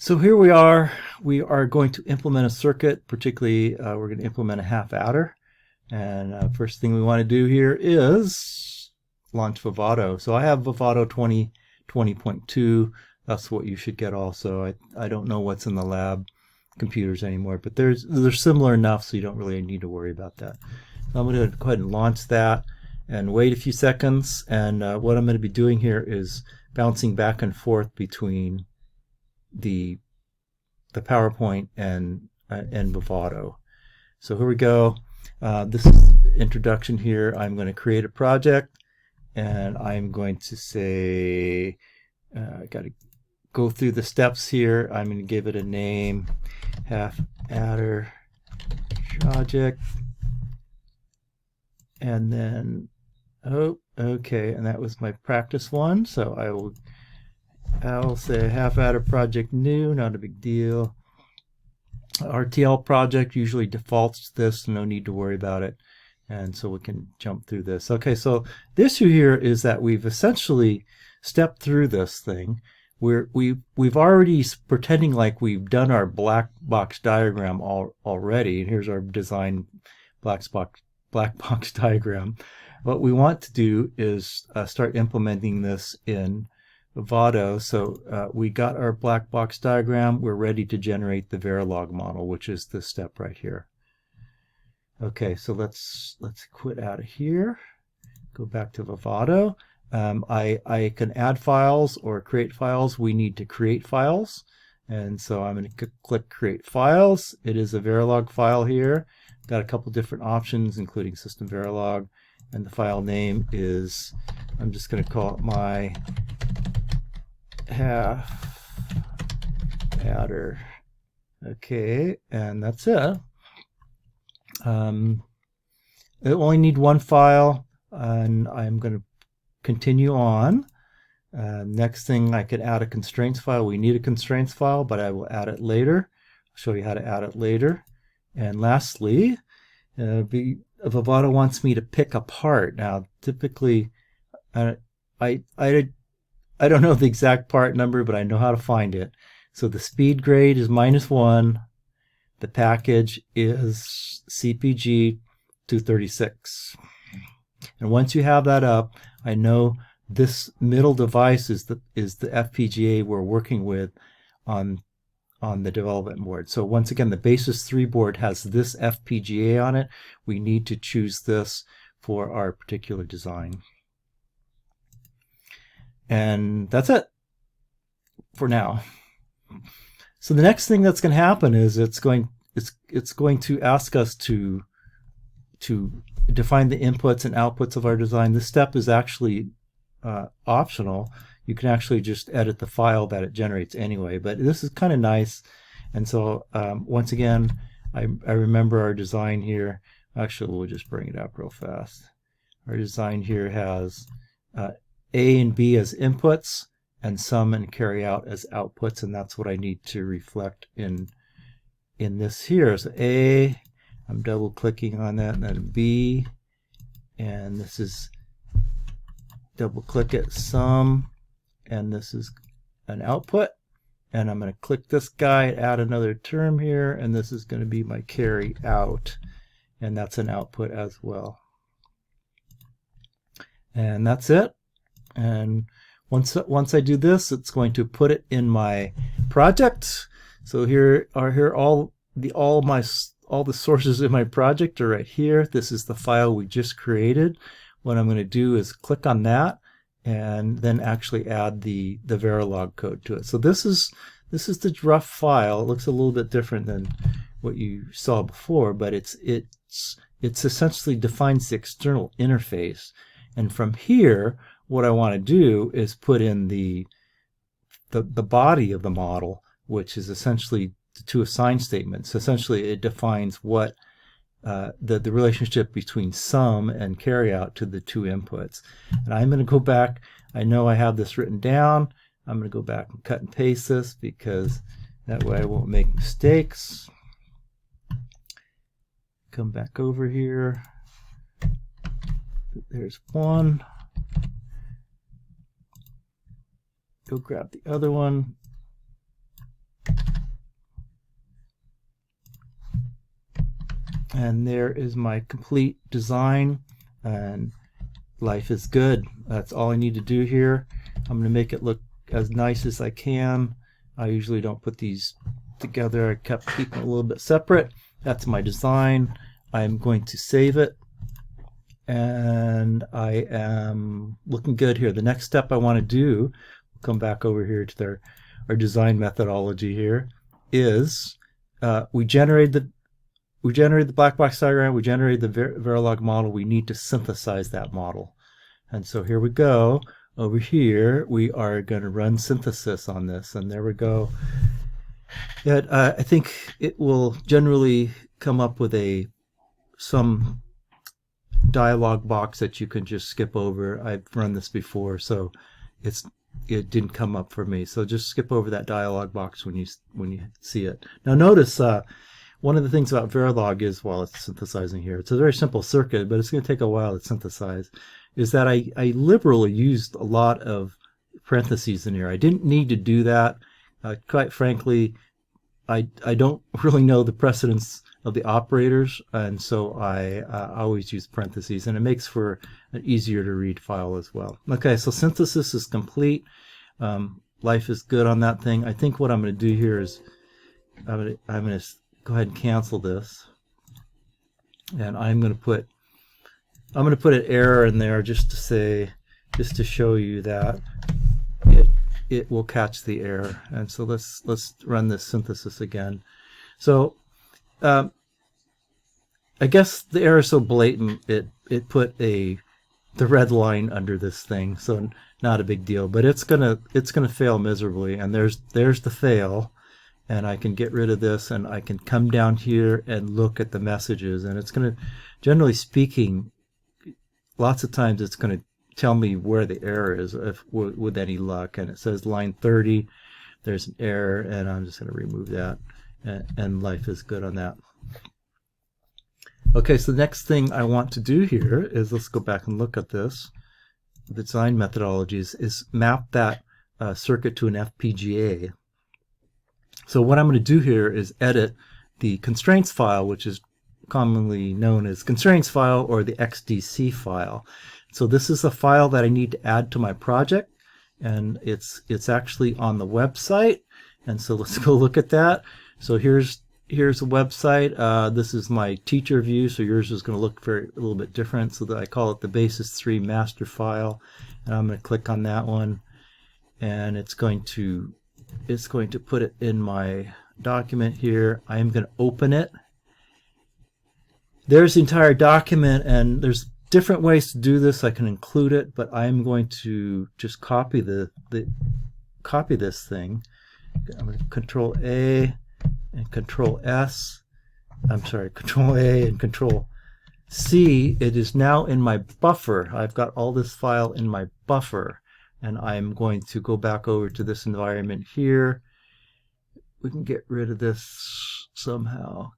So here we are. We are going to implement a circuit, particularly we're going to implement a half adder. And first thing we want to do here is launch Vivado. So I have Vivado 20.2. That's what you should get also. I don't know what's in the lab computers anymore, but they're similar enough so you don't really need to worry about that. So I'm going to go ahead and launch that and wait a few seconds. And what I'm going to be doing here is bouncing back and forth between the PowerPoint and Vivado. So here we go. This is introduction here. I'm going to create a project, and I'm going to say, I got to go through the steps here. I'm going to give it a name, half adder project, and then okay, and that was my practice one. So I'll say half adder project new, not a big deal. RTL project usually defaults to this, no need to worry about it. And so we can jump through this. Okay, so the issue here is that we've essentially stepped through this thing. We've already pretending like we've done our black box diagram already. And here's our design black box diagram. What we want to do is start implementing this in Vivado. So we got our black box diagram. We're ready to generate the Verilog model, which is this step right here. Okay, so let's quit out of here. Go back to Vivado. I can add files or create files. We need to create files, and so I'm going to click Create Files. It is a Verilog file here. Got a couple different options, including System Verilog, and the file name is, I'm just going to call it my half adder. Okay, and that's it. It only need one file, and I'm going to continue on. Next thing, I could add a constraints file. We need a constraints file, but I will add it later. I'll show you how to add it later. And lastly, Vivado wants me to pick a part. Now, typically, I don't know the exact part number, but I know how to find it. So the speed grade is -1. The package is CPG 236. And once you have that up, I know this middle device is the FPGA we're working with on the development board. So once again, the Basis 3 board has this FPGA on it. We need to choose this for our particular design. And that's it for now. So the next thing that's going to happen is it's going to ask us to define the inputs and outputs of our design. This step is actually optional. You can actually just edit the file that it generates anyway, but this is kind of nice. And so once again, I remember our design here. Actually, we'll just bring it up real fast. Our design here has A and B as inputs, and sum and carry out as outputs, and that's what I need to reflect in this here. So A, I'm double clicking on that, and then B, and this is double click it, sum, and this is an output, and I'm going to click this guy, add another term here, and this is going to be my carry out, and that's an output as well. And that's it. And once I do this, it's going to put it in my project. So here are all the sources in my project are right here. This is the file we just created. What I'm going to do is click on that and then actually add the Verilog code to it. So this is the rough file. It looks a little bit different than what you saw before, but it's essentially defines the external interface. And from here, what I want to do is put in the body of the model, which is essentially the two assign statements. Essentially, it defines what the relationship between sum and carry out to the two inputs. And I'm going to go back. I know I have this written down. I'm going to go back and cut and paste this because that way I won't make mistakes. Come back over here. There's one. Go grab the other one. And there is my complete design, and life is good. That's all I need to do here. I'm going to make it look as nice as I can. I usually don't put these together. I kept keeping it a little bit separate. That's my design. I'm going to save it, and I am looking good here. The next step I want to do, we'll come back over here to our design methodology here, is we generated the black box diagram, we generated the Verilog model. We need to synthesize that model. And so here we go. Over here, we are going to run synthesis on this. And there we go. I think it will generally come up with some dialog box that you can just skip over. I've run this before, so it didn't come up for me. So just skip over that dialog box when you see it. Now notice one of the things about Verilog is, while it's synthesizing here, it's a very simple circuit, but it's going to take a while to synthesize, is that I liberally used a lot of parentheses in here. I didn't need to do that. Quite frankly, I don't really know the precedence of the operators, and so I always use parentheses, and it makes for an easier to read file as well. Okay, so synthesis is complete. Life is good on that thing. I think what I'm going to do here is I'm going to go ahead and cancel this, and I'm going to put an error in there just to show you that it will catch the error. And so let's run this synthesis again. So I guess the error is so blatant it put the red line under this thing, so not a big deal, but it's gonna fail miserably, and there's the fail. And I can get rid of this, and I can come down here and look at the messages, and it's going to, generally speaking, lots of times it's going to tell me where the error is with any luck. And it says line 30, there's an error, and I'm just going to remove that, and life is good on that. Okay, so the next thing I want to do here is, let's go back and look at this. The design methodologies is map that circuit to an FPGA. So what I'm going to do here is edit the constraints file, which is commonly known as constraints file or the XDC file. So this is a file that I need to add to my project, and it's actually on the website. And so let's go look at that. So here's a website. This is my teacher view, so yours is going to look a little bit different. So that I call it the Basis 3 master file, and I'm going to click on that one, and it's going to put it in my document here. I am going to open it. There's the entire document, and there's different ways to do this. I can include it, but I'm going to just copy copy this thing. I'm going to Control A and Control S. I'm sorry, Control A and Control C. It is now in my buffer. I've got all this file in my buffer. And I'm going to go back over to this environment here. We can get rid of this somehow.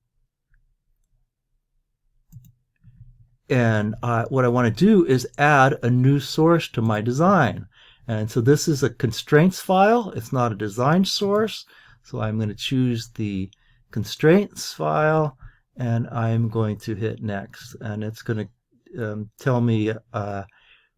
And what I want to do is add a new source to my design. And so this is a constraints file. It's not a design source. So I'm going to choose the constraints file, and I'm going to hit next. And it's going to tell me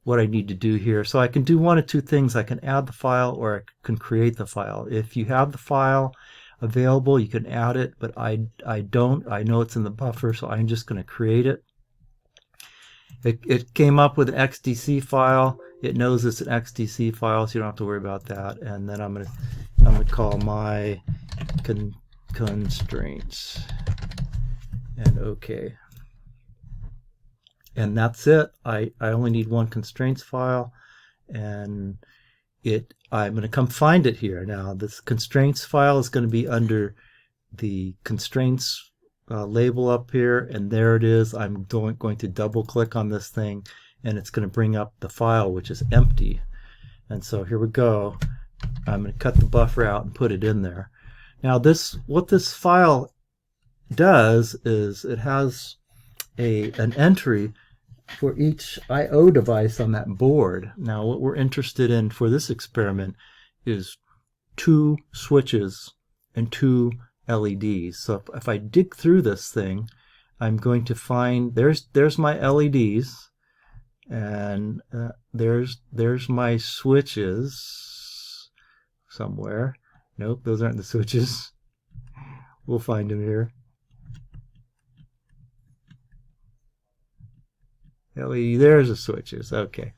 what I need to do here. So I can do one of two things. I can add the file, or I can create the file. If you have the file available, you can add it, but I don't. I know it's in the buffer, so I'm just going to create it. It came up with an XDC file. It knows it's an XDC file, so you don't have to worry about that. And then I'm going to call my constraints, and OK. And that's it. I only need one constraints file, and I'm going to come find it here. Now this constraints file is going to be under the constraints label up here, and there it is. I'm going to double click on this thing, and it's going to bring up the file, which is empty. And so here we go. I'm going to cut the buffer out and put it in there. Now what this file does is it has an entry for each I/O device on that board. Now what we're interested in for this experiment is 2 switches and 2 LEDs. So if I dig through this thing, I'm going to find, there's my LEDs, and there's my switches somewhere. Nope, those aren't the switches. We'll find them here. LED, there's the switches. Okay.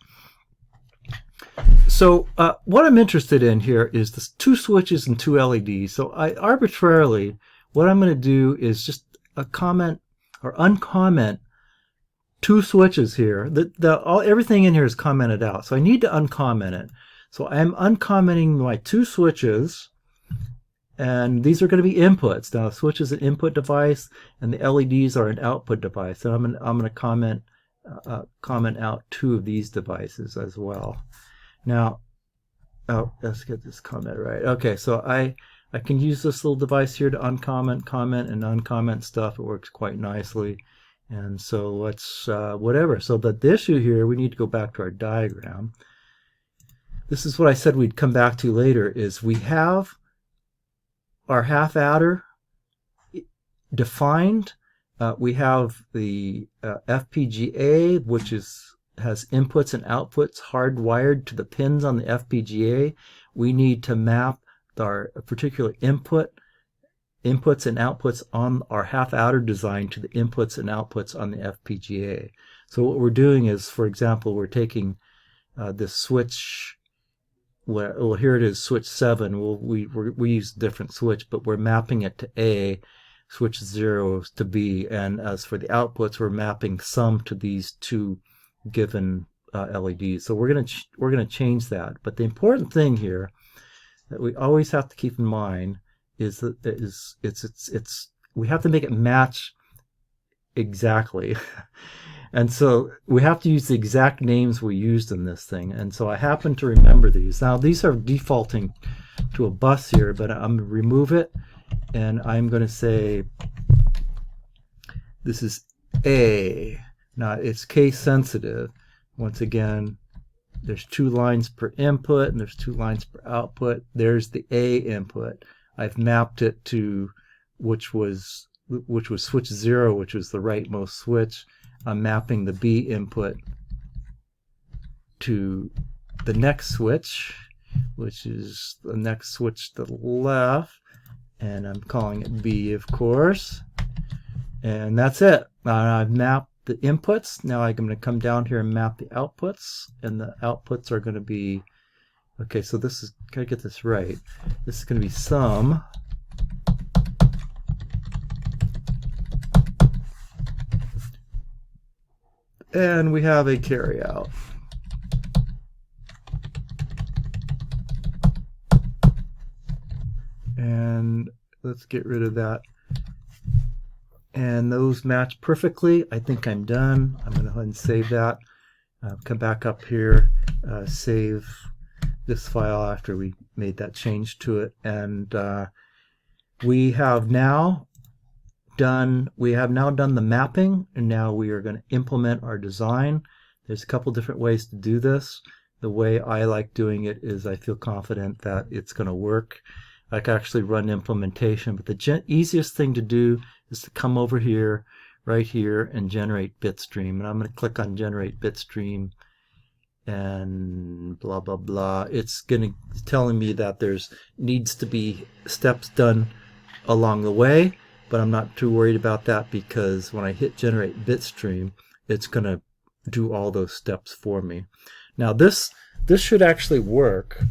So what I'm interested in here is the 2 switches and 2 LEDs. So I arbitrarily, what I'm going to do is just a comment or uncomment 2 switches here. Everything in here is commented out, so I need to uncomment it. So I'm uncommenting my 2 switches, and these are going to be inputs. Now, the switch is an input device, and the LEDs are an output device. So I'm going to comment out 2 of these devices as well. Now, let's get this comment right. Okay, so I can use this little device here to uncomment, comment, and uncomment stuff. It works quite nicely. And so let's, whatever. So the issue here, we need to go back to our diagram. This is what I said we'd come back to later, is we have our half adder defined. We have the FPGA, which has inputs and outputs hardwired to the pins on the FPGA. We need to map our particular inputs and outputs on our half adder design to the inputs and outputs on the FPGA. So what we're doing is, for example, we're taking this switch. Well, here it is, switch 7. We use a different switch, but we're mapping it to A, switch 0 to B, and as for the outputs, we're mapping some to these 2 given LEDs. So we're gonna change that. But the important thing here that we always have to keep in mind is that we have to make it match exactly. And so we have to use the exact names we used in this thing. And so I happen to remember these. Now these are defaulting to a bus here, but I'm going to remove it, and I'm going to say this is A. Now it's case sensitive. Once again, there's 2 lines per input and there's 2 lines per output. There's the A input. I've mapped it to which was switch 0, which was the rightmost switch. I'm mapping the B input to the next switch, which is the next switch to the left, and I'm calling it B, of course. And that's it. I've mapped the inputs. Now I'm going to come down here and map the outputs, and the outputs are going to be, okay, so this is, can I get this right? This is going to be sum and we have a carryout. And let's get rid of that. And those match perfectly. I think I'm done. I'm going to go ahead and save that. Come back up here, save this file after we made that change to it. And we have now done the mapping, and now we are going to implement our design. There's a couple different ways to do this. The way I like doing it is I feel confident that it's going to work. I can actually run implementation, but the easiest thing to do is to come over here, right here, and generate bitstream. And I'm going to click on generate bitstream, and blah blah blah. It's telling me that there's needs to be steps done along the way. But I'm not too worried about that, because when I hit generate bitstream, it's going to do all those steps for me. Now this should actually work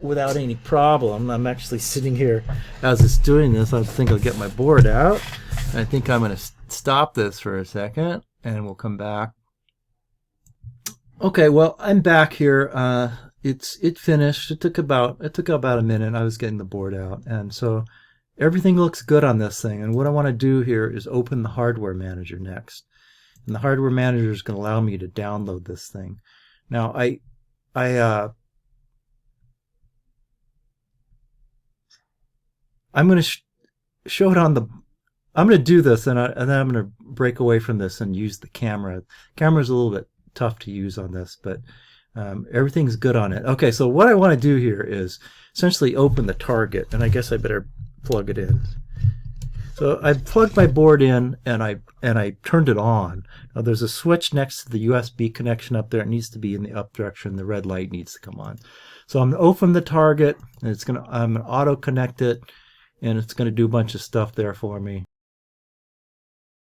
without any problem. I'm actually sitting here as it's doing this. I think I'll get my board out. I think I'm going to stop this for a second, and we'll come back. Okay, well, I'm back here. It finished. It took about a minute. I was getting the board out, and so everything looks good on this thing. And what I want to do here is open the hardware manager next, and the hardware manager is going to allow me to download this thing. Now I'm going to show it on the. I'm going to do this, and then I'm going to break away from this and use the camera. The camera's a little bit tough to use on this, but everything's good on it. Okay, so what I want to do here is essentially open the target, and I guess I better plug it in. So I plugged my board in and I turned it on. Now there's a switch next to the USB connection up there. It needs to be in the up direction. The red light needs to come on. So I'm gonna open the target and I'm gonna auto connect it, and it's gonna do a bunch of stuff there for me.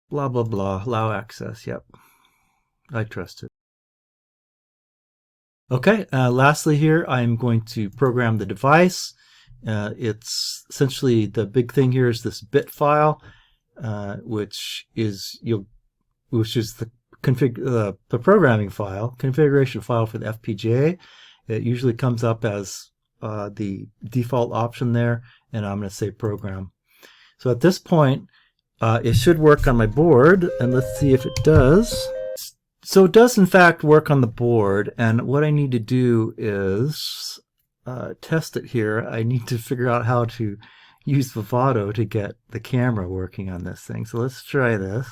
Blah blah blah. Allow access. Yep. I trust it. Okay, lastly here, I'm going to program the device. It's essentially, the big thing here is this bit file, which is the programming file, configuration file for the FPGA. It usually comes up as the default option there, and I'm going to say program. So at this point, it should work on my board, and let's see if it does. So it does in fact work on the board, and what I need to do is test it here. I need to figure out how to use Vivado to get the camera working on this thing. So let's try this.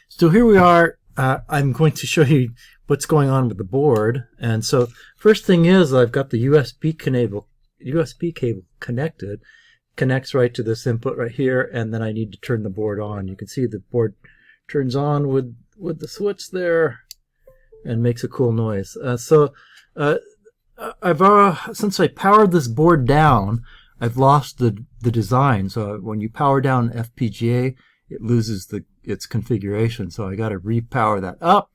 So here we are. I'm going to show you what's going on with the board. And so first thing is, I've got the USB cable connected. Connects right to this input right here, and then I need to turn the board on. You can see the board turns on with the switch there and makes a cool noise. Since I powered this board down, I've lost the design. So when you power down FPGA, it loses its configuration. So I got to repower that up.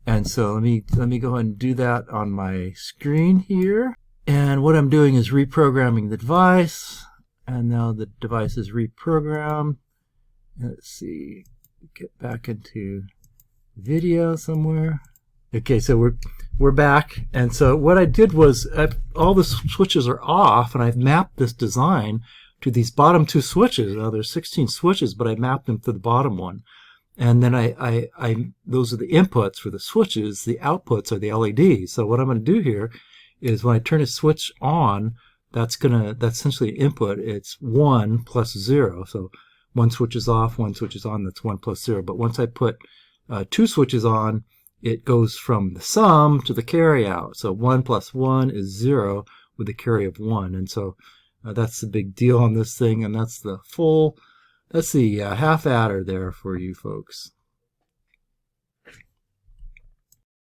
And so let me go ahead and do that on my screen here. And what I'm doing is reprogramming the device. And now the device is reprogrammed. Let's see, get back into video somewhere. Okay, so we're back, and so what I did was all the switches are off, and I've mapped this design to these bottom two switches. Now there's 16 switches, but I mapped them to the bottom one, and then those are the inputs for the switches. The outputs are the LEDs. So what I'm going to do here is when I turn a switch on, that's essentially input. It's 1 plus 0. So one switch is off, one switch is on. That's 1 plus 0. But once I put two switches on, it goes from the sum to the carry out. So 1 plus 1 is 0 with a carry of 1. And so that's the big deal on this thing. And that's the half adder there for you folks.